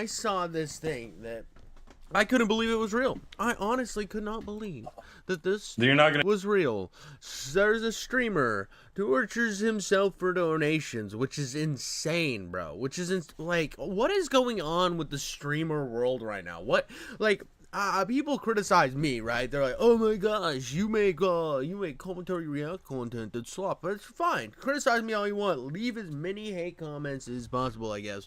I saw this thing that I couldn't believe it was real. I honestly could not believe that this You're not gonna. was real. There's a streamer tortures himself for donations, which is insane, bro. Which is like, what is going on with the streamer world right now? What, like, people criticize me, right? They're like, "Oh my gosh, you make commentary react content that's slop." But it's fine. Criticize me all you want. Leave as many hate comments as possible, I guess.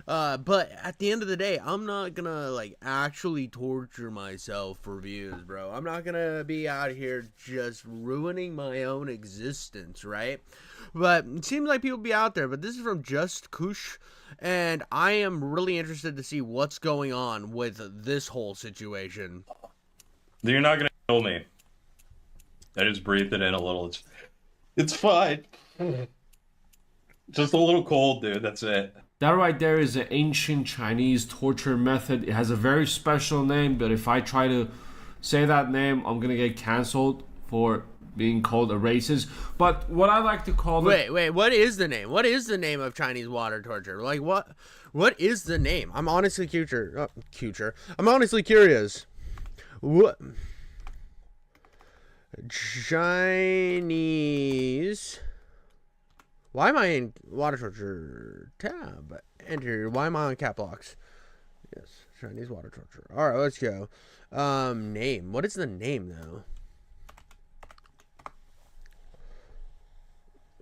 But at the end of the day, I'm not gonna like actually torture myself for views, bro. I'm not gonna be out here just ruining my own existence, right? But it seems like people be out there. But this is from Just Kush, and I am really interested to see what's going on with this whole situation. You're not gonna kill me. I just breathed it in a little. It's fine. Just a little cold, dude. That's it. That right there is an ancient Chinese torture method. It has a very special name, but if I try to say that name, I'm gonna get canceled for being called a racist. But what I like to call it... Wait, what is the name? What is the name of Chinese water torture? Like, what is the name? I'm honestly I'm honestly curious. What? Chinese... Why am I in water torture tab? Enter. Why am I on cap locks? Yes, Chinese water torture. All right, let's go. Name. What is the name though?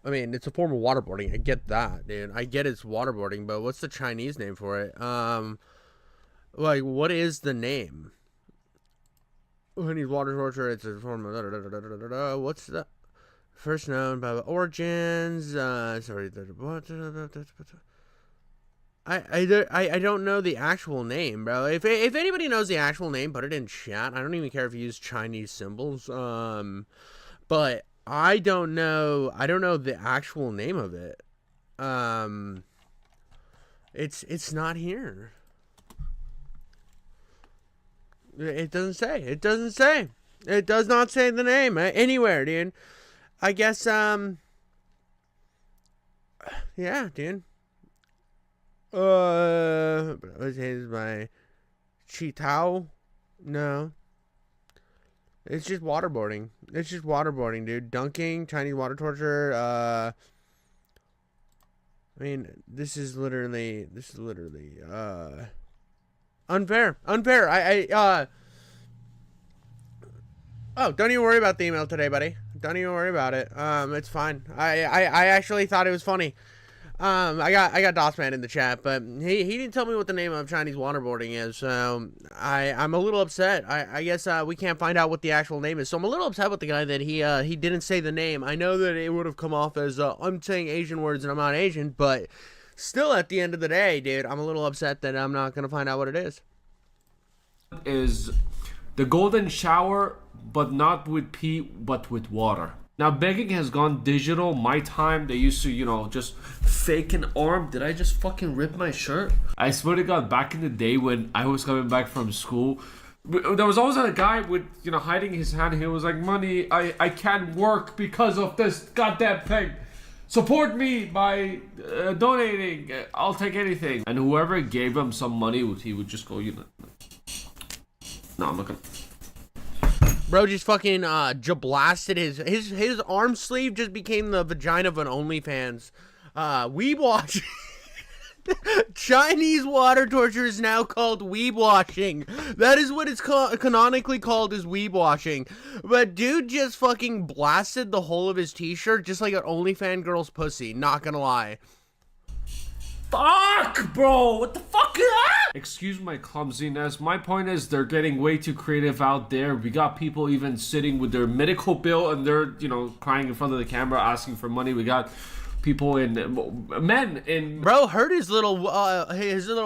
I mean, it's a form of waterboarding. I get that, dude. I get it's waterboarding, but what's the Chinese name for it? Like, what is the name? Chinese water torture. It's a form of what's the first known by origins? Sorry. I don't know the actual name, bro. If anybody knows the actual name, put it in chat. I don't even care if you use Chinese symbols. But I don't know the actual name of it. It's not here. It doesn't say. It doesn't say. It does not say the name anywhere, dude. I guess yeah, dude. Is my Chitao? No. It's just waterboarding. It's just waterboarding, dude. Dunking, Chinese water torture. I mean, this is literally unfair. Oh, don't even worry about the email today, buddy. Don't even worry about it. It's fine. I actually thought it was funny. I got DOSman in the chat, but he didn't tell me what the name of Chinese waterboarding is, so I'm a little upset. I guess we can't find out what the actual name is, so I'm a little upset with the guy that he didn't say the name. I know that it would have come off as I'm saying Asian words and I'm not Asian, but still, at the end of the day, dude, I'm a little upset that I'm not gonna find out what it is. Is the golden shower, but not with pee, but with water. Now, begging has gone digital. My time, they used to, you know, just fake an arm. Did I just fucking rip my shirt? I swear to God, back in the day when I was coming back from school, there was always a guy with, you know, hiding his hand. He was like, money, I can't work because of this goddamn thing. Support me by donating. I'll take anything. And whoever gave him some money, he would just go, you know, no, I'm not gonna. Bro just fucking blasted his arm sleeve just became the vagina of an OnlyFans. Weeb wash. Chinese water torture is now called weeb washing. That is what it's canonically called, is weeb washing. But dude just fucking blasted the whole of his t-shirt just like an OnlyFans girl's pussy. Not gonna lie. Fuck, bro, what the fuck is that? Excuse my clumsiness. My point is they're getting way too creative out there. We got people even sitting with their medical bill and they're, you know, crying in front of the camera asking for money. We got people men in... Bro hurt his little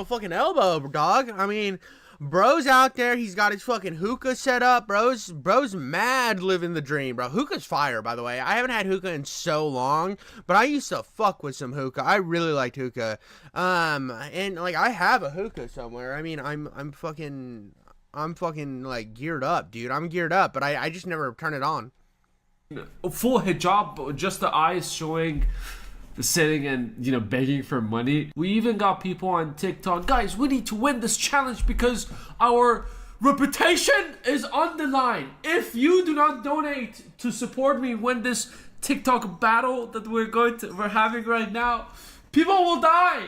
fucking elbow, dog. I mean, bro's out there. He's got his fucking hookah set up. Bro's mad living the dream, bro. Hookah's fire, by the way. I haven't had hookah in so long, but I used to fuck with some hookah. I really liked hookah. And like I have a hookah somewhere. I mean, I'm fucking like geared up, dude. I'm geared up, but I just never turn it on. Full hijab, just the eyes showing. sitting and begging for money. We even got people on TikTok, guys, we need to win this challenge because our reputation is on the line. If you do not donate to support me win this TikTok battle that we're having right now, people will die,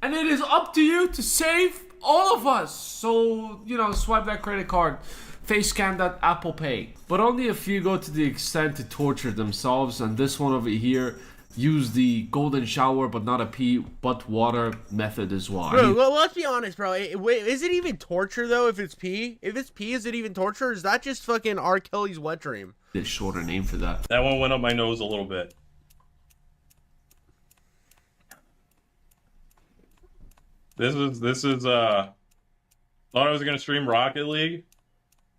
and it is up to you to save all of us. So swipe that credit card, face scan that Apple Pay. But only if you go to the extent to torture themselves. And this one over here use the golden shower but not a pee but water method as well. Bro, well, let's be honest, bro. Wait, is it even torture though? If it's pee, is it even torture? Or is that just fucking R. Kelly's wet dream? A shorter name for that. That one went up my nose a little bit. This is thought I was gonna stream Rocket League.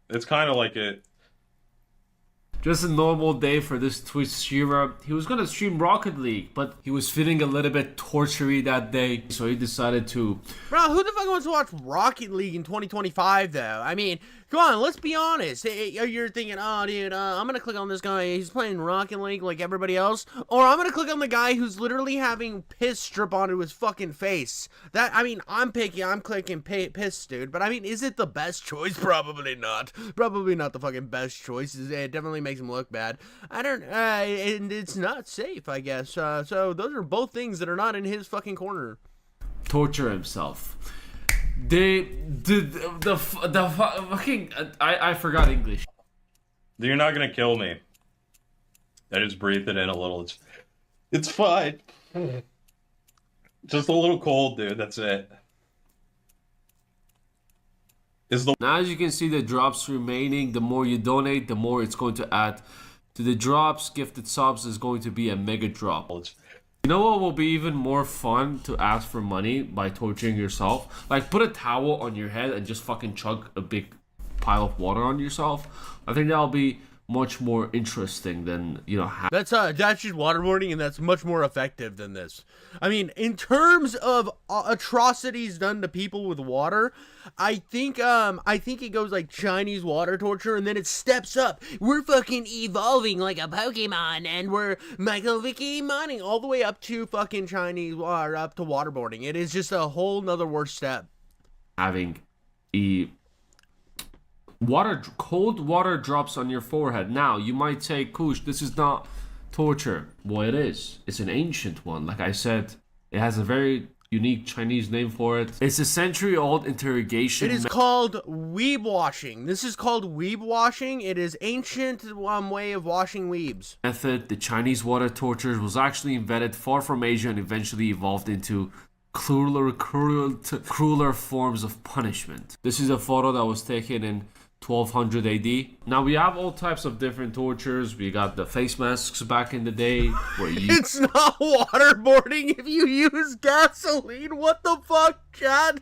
It's kind of like it. Just a normal day for this Twitch streamer. He was gonna stream Rocket League, but he was feeling a little bit tortury that day, so he decided to. Bro, who the fuck wants to watch Rocket League in 2025 though? I mean, come on, let's be honest. You're thinking, oh dude, I'm gonna click on this guy. He's playing Rocket League like everybody else, or I'm gonna click on the guy who's literally having piss drip onto his fucking face. I'm clicking piss, dude. But I mean, is it the best choice? Probably not. Probably not the fucking best choice. It definitely makes him look bad. And it's not safe, I guess. So those are both things that are not in his fucking corner. Torture himself. The fucking I forgot English. You're not gonna kill me. I just breathed it in a little. It's fine. Just a little cold, dude. That's it. Now, as you can see, the drops remaining. The more you donate, the more it's going to add to the drops. Gifted subs is going to be a mega drop. You know what will be even more fun to ask for money by torturing yourself? Like, put a towel on your head and just fucking chug a big pile of water on yourself. I think that'll be much more interesting than that's just waterboarding, and that's much more effective than this. I mean, in terms of atrocities done to people with water, I think it goes like Chinese water torture, and then it steps up. We're fucking evolving like a Pokemon, and we're Michael Vicky mining all the way up to fucking Chinese water, up to waterboarding. It is just a whole nother worse step. Having cold water drops on your forehead. Now, you might say, Kush, this is not torture. Well, it is. It's an ancient one. Like I said, it has a very unique Chinese name for it. It's a century-old interrogation. It is called weeb washing. This is called weeb washing. It is ancient way of washing weebs. Method. The Chinese water torture was actually invented far from Asia and eventually evolved into crueler forms of punishment. This is a photo that was taken in 1200 AD. Now, we have all types of different tortures. We got the face masks back in the day where you... It's not waterboarding if you use gasoline. What the fuck, Chad?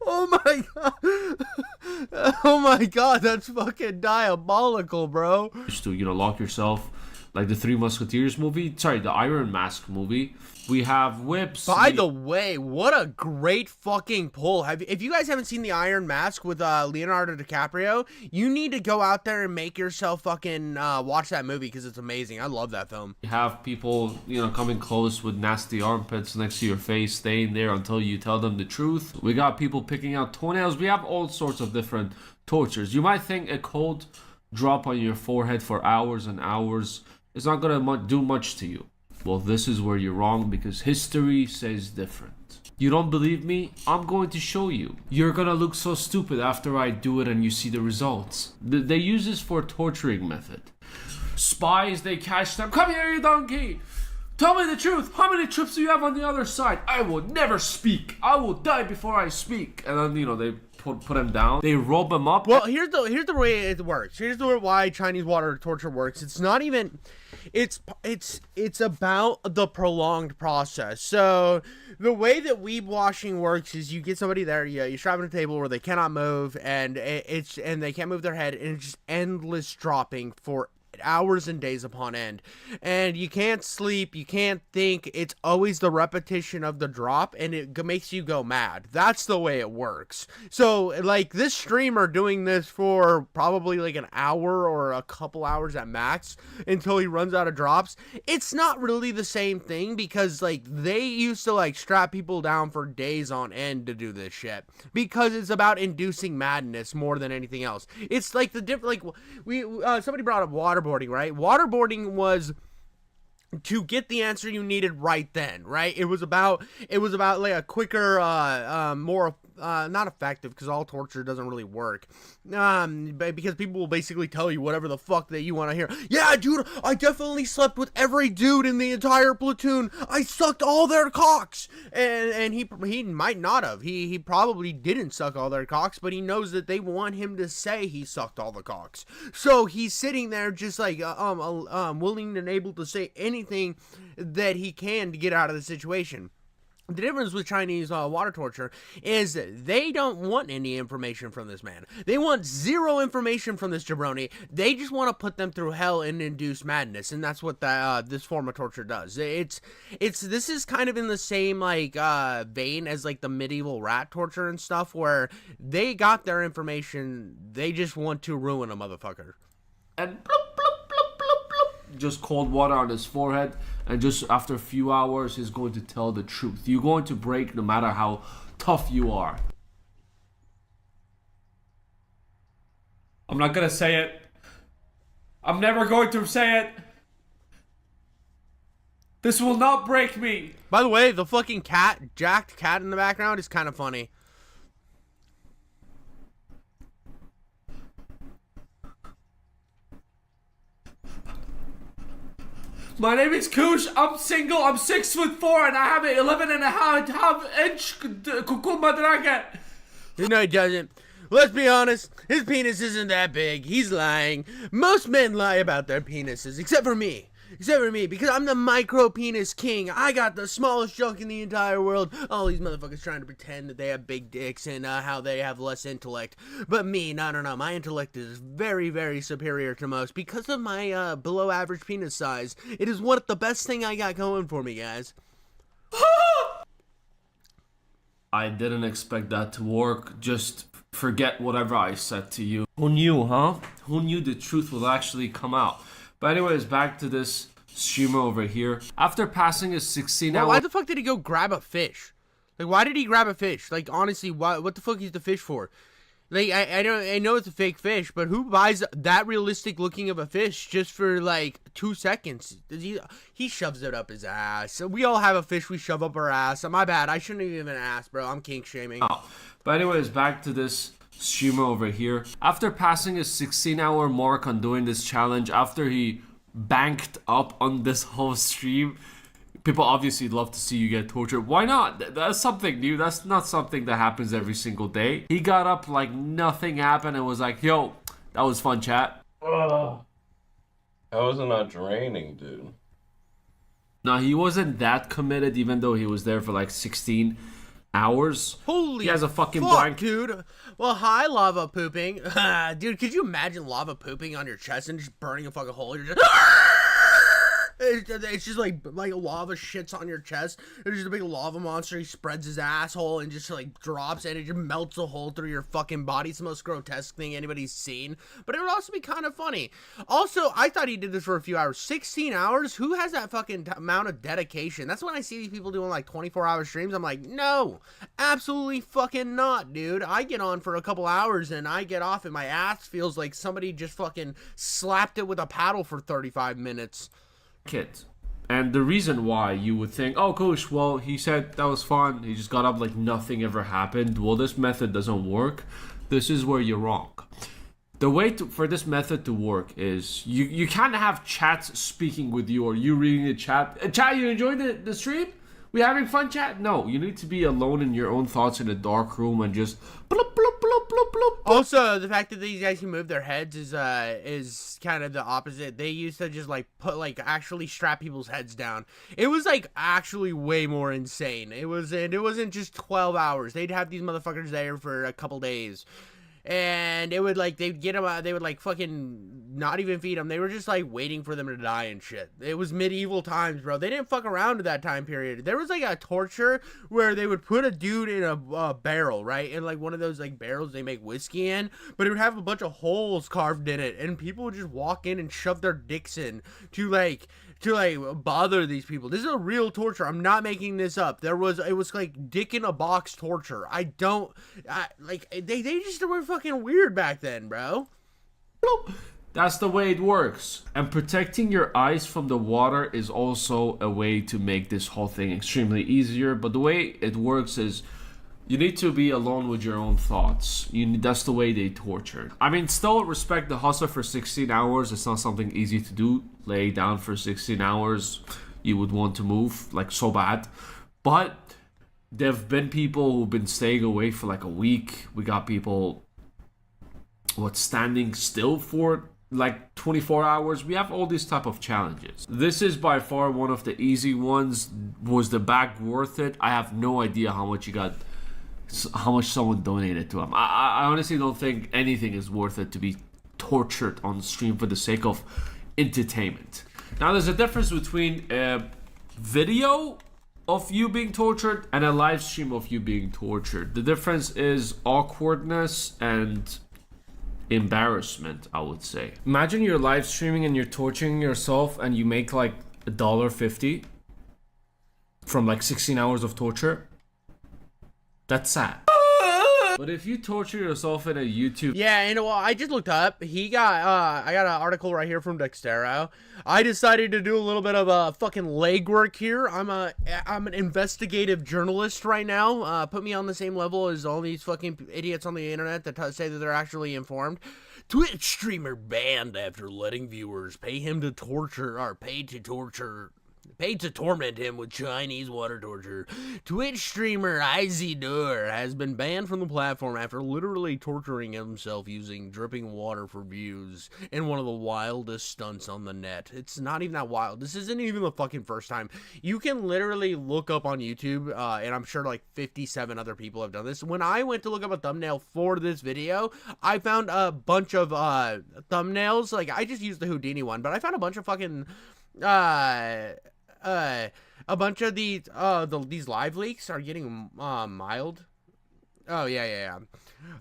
Oh my god. Oh my god, that's fucking diabolical, bro. Just to, lock yourself, like the Three Musketeers movie. Sorry, the Iron Mask movie. We have whips. By the way, what a great fucking pull. If you guys haven't seen the Iron Mask with Leonardo DiCaprio, you need to go out there and make yourself fucking watch that movie because it's amazing. I love that film. You have people, coming close with nasty armpits next to your face, staying there until you tell them the truth. We got people picking out toenails. We have all sorts of different tortures. You might think a cold drop on your forehead for hours and hours is not going to do much to you. Well, this is where you're wrong because history says different. You don't believe me? I'm going to show you. You're gonna look so stupid after I do it and you see the results. They use this for torturing method. Spies, they catch them. Come here, you donkey! Tell me the truth. How many troops do you have on the other side? I will never speak. I will die before I speak. And then, they put him down. They rope him up. Well, here's the way it works. Here's why Chinese water torture works. It's not even... It's about the prolonged process. So the way that weeb washing works is you get somebody there, you strap them at a table where they cannot move, and they can't move their head, and it's just endless dropping for hours and days upon end, and you can't sleep, you can't think. It's always the repetition of the drop, and it makes you go mad. That's the way it works. So like this streamer doing this for probably like an hour or a couple hours at max until he runs out of drops, it's not really the same thing, because like they used to like strap people down for days on end to do this shit, because it's about inducing madness more than anything else. It's like the different, like somebody brought up waterboarding, right? Waterboarding was to get the answer you needed right then, right? It was about like a quicker, more not effective, because all torture doesn't really work, but because people will basically tell you whatever the fuck that you want to hear. Yeah, dude, I definitely slept with every dude in the entire platoon. I sucked all their cocks, and he might not have. He probably didn't suck all their cocks, but he knows that they want him to say he sucked all the cocks. So he's sitting there just like willing and able to say anything that he can to get out of the situation. The difference with Chinese water torture is they don't want any information from this man. They want zero information from this jabroni. They just want to put them through hell and induce madness, and that's what this form of torture does. This is kind of in the same like vein as like the medieval rat torture and stuff, where they got their information. They just want to ruin a motherfucker. And bloop, bloop, bloop, bloop, bloop, just cold water on his forehead, and just after a few hours he's going to tell the truth. You're going to break no matter how tough you are. I'm not gonna say it. I'm never going to say it. This will not break me. By the way, the fucking jacked cat in the background is kind of funny. My name is Kush. I'm single. I'm 6'4", and I have an 11.5-inch cucumba dragon. No, he doesn't. Let's be honest. His penis isn't that big. He's lying. Most men lie about their penises, except for me. Because I'm the micro penis king. I got the smallest junk in the entire world. All these motherfuckers trying to pretend that they have big dicks and how they have less intellect. But me, no. My intellect is very, very superior to most because of my below average penis size. It is the best thing I got going for me, guys. I didn't expect that to work. Just forget whatever I said to you. Who knew, huh? Who knew the truth would actually come out? But anyways, back to this streamer over here. After passing his 16-hour... Why the fuck did he go grab a fish? Like, why did he grab a fish? Like, honestly, what the fuck is the fish for? Like, I know it's a fake fish, but who buys that realistic looking of a fish just for, like, 2 seconds? He shoves it up his ass. So we all have a fish we shove up our ass. My bad. I shouldn't have even asked, bro. I'm kink shaming. But anyways, back to this streamer over here. After passing his 16-hour mark on doing this challenge, after he banked up on this whole stream, people obviously love to see you get tortured. Why not? That's something new. That's not something that happens every single day. He got up like nothing happened and was like, yo, that was fun, chat. How is it not draining, dude? No, he wasn't that committed, even though he was there for like 16 hours. Holy he has a fucking fuck, blank, dude. Well, hi, lava pooping. Dude, could you imagine lava pooping on your chest and just burning a fucking hole? You're just... It's just like lava shits on your chest. There's just a big lava monster. He spreads his asshole and just like drops, and it just melts a hole through your fucking body. It's the most grotesque thing anybody's seen. But it would also be kind of funny. Also, I thought he did this for a few hours. 16 hours? Who has that fucking amount of dedication? That's when I see these people doing like 24-hour streams. I'm like, no, absolutely fucking not, dude. I get on for a couple hours and I get off and my ass feels like somebody just fucking slapped it with a paddle for 35 minutes. Kids. And the reason why you would think, oh, Kush, well, he said that was fun. He just got up like nothing ever happened. Well, this method doesn't work. This is where you're wrong. The way for this method to work is you can't have chats speaking with you or you reading the chat. Chat, you enjoyed the stream? We having fun, chat? No, you need to be alone in your own thoughts in a dark room and just bloop, bloop, bloop, bloop, bloop. Also, the fact that these guys can move their heads is kind of the opposite. They used to just actually strap people's heads down. It was like actually way more insane. It wasn't just 12 hours. They'd have these motherfuckers there for a couple days. And it would like they'd get them out, they would like fucking not even feed them. They were just like waiting for them to die and shit. It was medieval times, bro. They didn't fuck around at that time period. There was like a torture where they would put a dude in a barrel, right, in like one of those like barrels they make whiskey in, but it would have a bunch of holes carved in it, and people would just walk in and shove their dicks in to bother these people. This is a real torture. I'm not making this up. It was like dick in a box torture. They just were fucking weird back then, bro. That's the way it works. And protecting your eyes from the water is also a way to make this whole thing extremely easier. But the way it works is you need to be alone with your own thoughts. That's the way they torture. I mean, still respect the hustle for 16 hours. It's not something easy to do. Lay down for 16 hours. You would want to move like so bad. But there have been people who've been staying away for like a week. We got people standing still for like 24 hours. We have all these type of challenges. This is by far one of the easy ones. Was the bag worth it? I have no idea how much someone donated to him. I honestly don't think anything is worth it to be tortured on stream for the sake of entertainment. Now, there's a difference between a video of you being tortured and a live stream of you being tortured. The difference is awkwardness and embarrassment, I would say. Imagine you're live streaming and you're torturing yourself and you make like $1.50 from like 16 hours of torture. That's sad. But if you torture yourself in a YouTube... Yeah, and well, I just looked up. I got an article right here from Dextero. I decided to do a little bit of fucking legwork here. I'm an investigative journalist right now. Put me on the same level as all these fucking idiots on the internet that say that they're actually informed. Twitch streamer banned after letting viewers paid to torment him with Chinese water torture. Twitch streamer Izidor has been banned from the platform after literally torturing himself using dripping water for views in one of the wildest stunts on the net. It's not even that wild. This isn't even the fucking first time. You can literally look up on YouTube, and I'm sure like 57 other people have done this. When I went to look up a thumbnail for this video, I found a bunch of thumbnails. Like, I just used the Houdini one, but I found a bunch of fucking a bunch of these live leaks are getting mild. Oh yeah.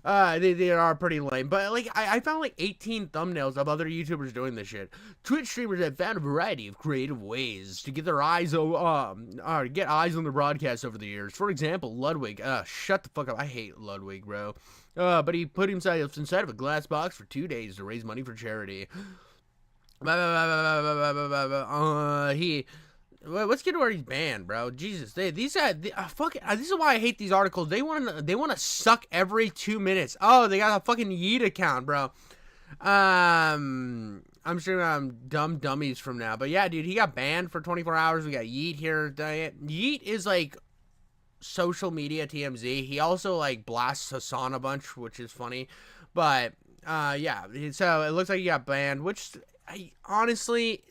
They are pretty lame, but like I found like 18 thumbnails of other YouTubers doing this shit. Twitch streamers have found a variety of creative ways to get their eyes get eyes on the broadcast over the years. For example, Ludwig. Shut the fuck up. I hate Ludwig, bro. But he put himself inside of a glass box for 2 days to raise money for charity. Let's get to where he's banned, bro. Jesus, this is why I hate these articles. They want to suck every 2 minutes. Oh, they got a fucking Yeet account, bro. I'm sure I'm dummies from now, but yeah, dude, he got banned for 24 hours. We got Yeet here. Yeet is like social media TMZ. He also like blasts Hasan a bunch, which is funny, but yeah. So it looks like he got banned, which honestly,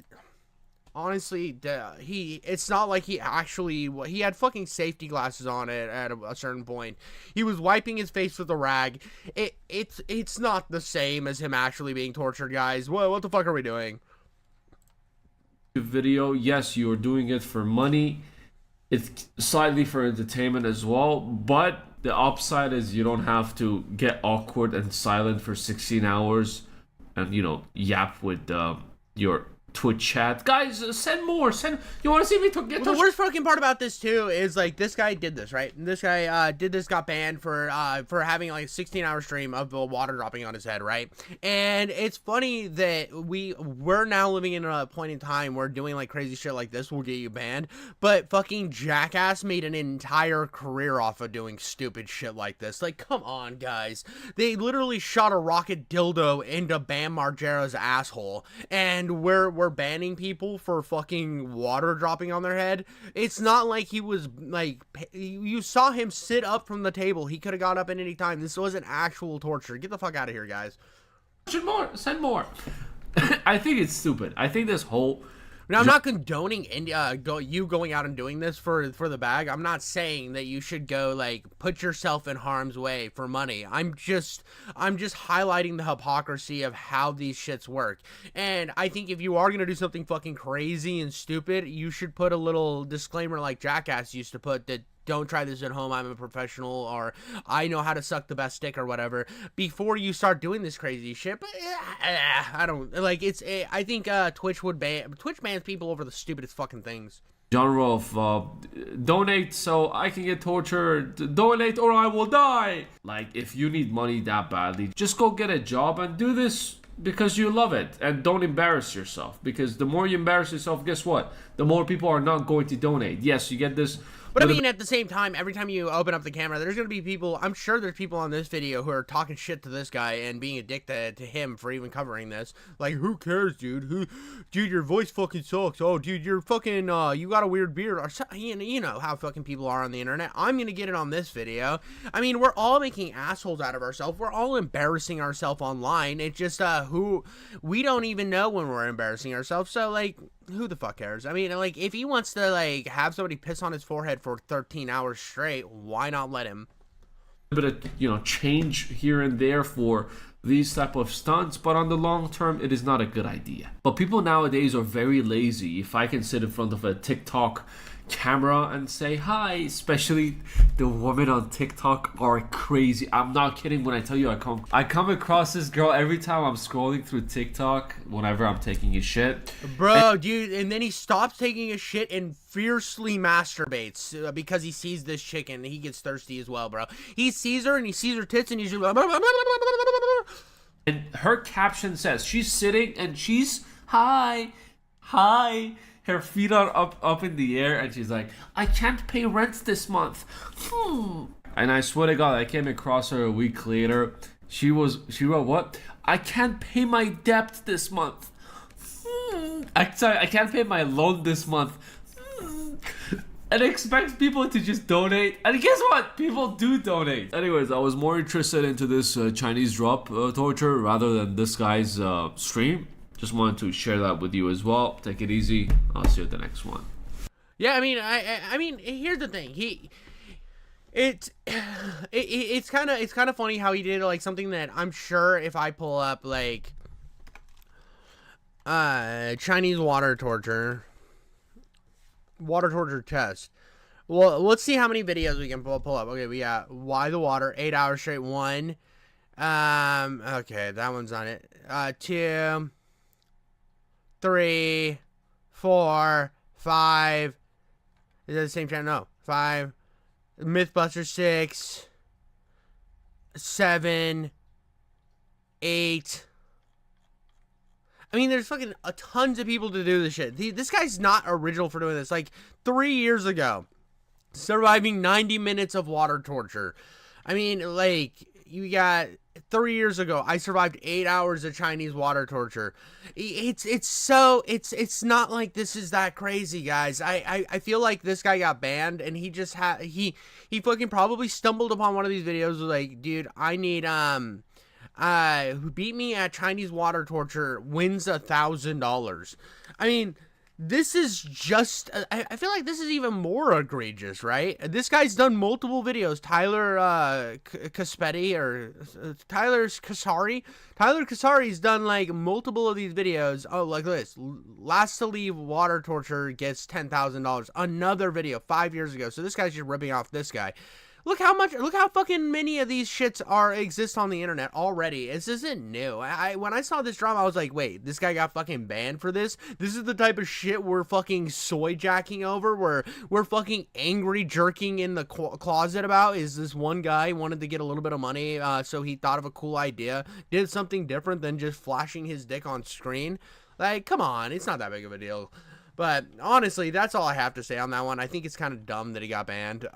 it's not like he had fucking safety glasses on it at a certain point. He was wiping his face with a rag. It's not the same as him actually being tortured, guys. What the fuck are we doing? Video, yes, you're doing it for money. It's slightly for entertainment as well, but the upside is you don't have to get awkward and silent for 16 hours and, yap with your Twitch chat. Guys, send more. You want to see me get the worst fucking part about this too is like this guy did this, right? And this guy got banned for having like a 16-hour stream of the water dropping on his head, right? And it's funny that we're now living in a point in time where doing like crazy shit like this will get you banned, but fucking Jackass made an entire career off of doing stupid shit like this. Like, come on, guys. They literally shot a rocket dildo into Bam Margera's asshole, and we're banning people for fucking water dropping on their head. It's not like he was like, you saw him sit up from the table. He could have got up at any time. This wasn't actual torture. Get the fuck out of here, guys. Send more. I think it's stupid. I think this whole Now, I'm not condoning you going out and doing this for the bag. I'm not saying that you should go like put yourself in harm's way for money. I'm just highlighting the hypocrisy of how these shits work. And I think if you are gonna do something fucking crazy and stupid, you should put a little disclaimer like Jackass used to put that. Don't try this at home. I'm a professional, or I know how to suck the best dick, or whatever. Before you start doing this crazy shit, but I don't like. I think Twitch bans people over the stupidest fucking things. Genre of donate so I can get tortured, donate or I will die. Like, if you need money that badly, just go get a job and do this because you love it, and don't embarrass yourself, because the more you embarrass yourself, guess what, the more people are not going to donate. Yes, you get this. But I mean, at the same time, every time you open up the camera, there's going to be people, I'm sure there's people on this video who are talking shit to this guy and being addicted to him for even covering this. Like, who cares, dude? Dude, your voice fucking sucks. Oh, dude, you're fucking, you got a weird beard. Or you know how fucking people are on the internet. I'm going to get it on this video. I mean, we're all making assholes out of ourselves. We're all embarrassing ourselves online. It's just, we don't even know when we're embarrassing ourselves. So, like, who the fuck cares? I mean, like, if he wants to, like, have somebody piss on his forehead for 13 hours straight, why not let him? A bit of, change here and there for these type of stunts, but on the long term, it is not a good idea. But people nowadays are very lazy. If I can sit in front of a TikTok camera and say hi, especially the women on TikTok are crazy. I'm not kidding when I tell you I come across this girl every time I'm scrolling through TikTok whenever I'm taking a shit. Bro, dude, and then he stops taking a shit and fiercely masturbates because he sees this chick and he gets thirsty as well, bro. He sees her and he sees her tits and he's just and her caption says she's sitting and she's hi, her feet are up in the air, and she's like, I can't pay rent this month. And I swear to God, I came across her a week later. She wrote, what? I can't pay my debt this month. I can't pay my loan this month. And expects people to just donate. And guess what? People do donate. Anyways, I was more interested into this Chinese drop torture rather than this guy's stream. Just wanted to share that with you as well. Take it easy. I'll see you at the next one. Yeah, I mean, I mean, here's the thing. It's kind of funny how he did like something that I'm sure if I pull up like Chinese water torture test. Well, let's see how many videos we can pull up. Okay, we got why the water, 8 hours straight. 1. Okay, that one's on it. 2, 3, 4, 5. Is that the same channel? No. 5. Mythbuster 6. 7. 8. I mean, there's fucking tons of people to do this shit. This guy's not original for doing this. Like, 3 years ago, surviving 90 minutes of water torture. I mean, like, you got 3 years ago, I survived 8 hours of Chinese water torture. It's not like this is that crazy, guys. I feel like this guy got banned, and he just he fucking probably stumbled upon one of these videos like, dude, I need who beat me at Chinese water torture wins $1,000. I mean, this is just, I feel like this is even more egregious, right? This guy's done multiple videos. Tyler Kasari's done like multiple of these videos. Oh, like this. Last to leave water torture gets $10,000. Another video 5 years ago. So this guy's just ripping off this guy. Look how fucking many of these shits exist on the internet already. This isn't new. When I saw this drama, I was like, wait, this guy got fucking banned for this? This is the type of shit we're fucking soy jacking over, we're fucking angry jerking in the closet about? Is this one guy wanted to get a little bit of money, so he thought of a cool idea, did something different than just flashing his dick on screen? Like, come on, it's not that big of a deal. But honestly, that's all I have to say on that one. I think it's kind of dumb that he got banned.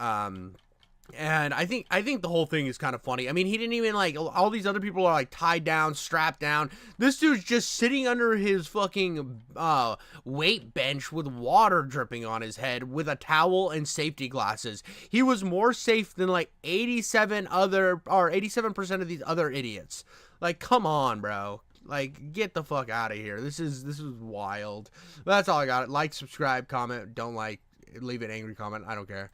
And I think the whole thing is kind of funny. I mean, he didn't even, like, all these other people are, like, tied down, strapped down. This dude's just sitting under his fucking weight bench with water dripping on his head with a towel and safety glasses. He was more safe than, like, 87% of these other idiots. Like, come on, bro. Like, get the fuck out of here. This is wild. That's all I got. Like, subscribe, comment. Don't like. Leave an angry comment. I don't care.